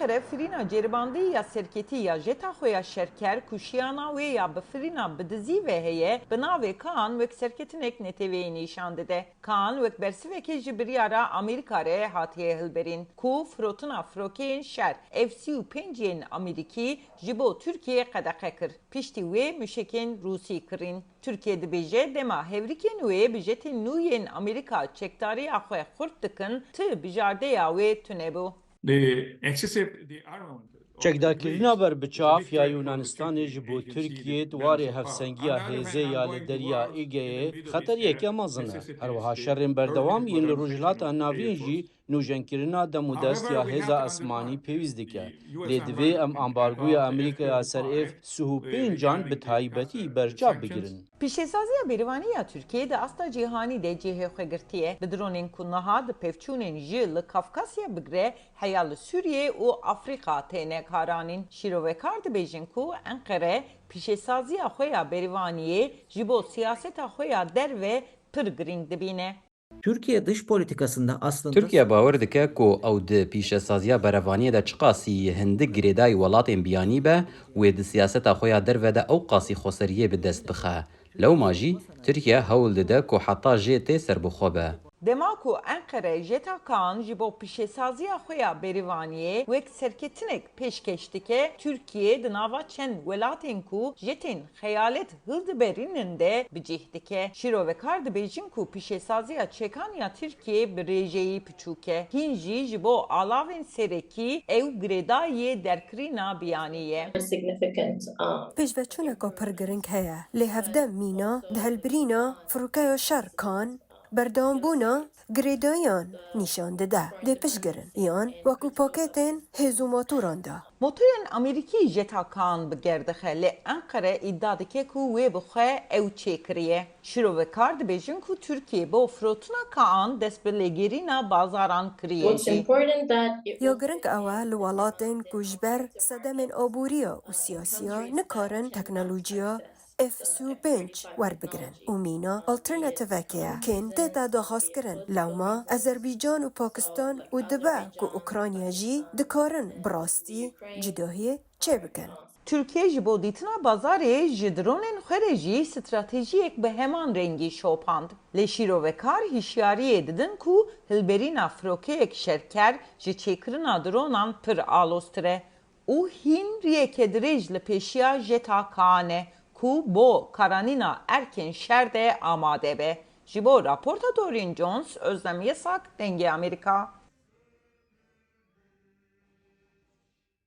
Ankara firina ceribandî ya serketî ya jeta xwe ya şerker kuşiyana wê ya bi firina bidizî ve heye bi navê Kaan wek serketinek neteweyê nîşan dide. Kaan wek bersivekê ji biryara Amerîka re hatiye hilberîn ku firotina firokeyên şer F-35 yên Amerîkî ji bo Tirkiye qedexe kir. Piştî wê müşekên Rûsî kirin. Türkiye dibêje dema hevrîkên wê bi jetên nû yên Amerîka çekdariya xwe xurt dikin ti bijardeya wê tunebû. Çekdakirina berbiçaf ya Yunanistanê ji bo Tirkiye dwarê hevsengiya hêzê ya li deriya Êgeyê xeteriyeke mezin e. Herwiha şerên berdewam yên li rojhilata navîn jî nûjenkirina demûdest ya hêza esmanî pêwîst dike. Lê divê em ambargoya Amerîkaya ser ev Suhûpêncan bi taybetî berçav bigirin. Piştêsaziya berîvaniya Tirkiye di asta cîhanî de cihê xwe girtiye. Bi dronên ku niha di pevçûnên ji li Kafkasya bigire heya li Sûriye û Afrika têne karanîn. Şîrovekar dibêjin ku Enkere piştêsaziya xwe ya berîvaniyê ji bo siyaseta xwe ya derve pir girîng dibîne. Türkiye dış politikasında aslında Türkiye bawer dike ku ew di pîşesaziya berevaniyê de çi qasî hindik girêdayî welatên biyanî be wê di siyaseta xwe ya derve de ew qasî xweseriyê bi dest bixe. Lewma jî Tirkiye hewl dide ku heta jê tê serbixwe be. Dema ku Enkere jeta Kaan ji bo piştêsaziya xwe ya berîvaniyê wek serketinek pêşkeş dike, Türkiye di nava çend welatên ku jetên xeyalet hildiberînin de bicih dike. Şîrovekar dibêjin ku piştêsaziya çekaniya Tirkiye bi rêjeyî piçûk e. Hîn jî ji bo alavên serekî ew girêdayê derkirîna biyanî ye. Pêşveçûneka pir giring heye. Lê hevdem mîna di hilbirîna firokaya şer Kaan berdewambûna girêdayan nîşan dide. Dê piştgirin yan wekû paketên hêzûmatûran da. Motorên Amerîkî jeta Kaan bi gerdixe lê Enkere îddia dike ku wê bi xwe ew çêkiriye. Şîrovekar dibêjin ku Tirkiye bo firotina Kaan dest bi lêgerîna bazaran kiriye jî. Ya giring ew e li welatên ku ji ber sedemên aboriya û siyasiya nikarin teknolojiya F-35 werbigirin û mîna alternatîvekê ye kên têta daxwazkirin. Lewma Azerbaycan û Pakistan û dibe ku Ukrayna jî dikarin bi rastî cîdahiyê çêbikin. Türkiye ji bo dîtina bazarê ji dronên xwe re jî stratejiyek bi heman rengî şopand. Lê şîrovekar hişyariyê didin ku hilberîna firokeyek şerker ji çêkirina dronan pir aloztir e. û hîn riyeke dirêj li pêşiya jeta Kaan e ku bo karanîna erkên şer de amade be. Ji bo raporta Doreen Jones, Özlem Yasak, Dengê Amerika.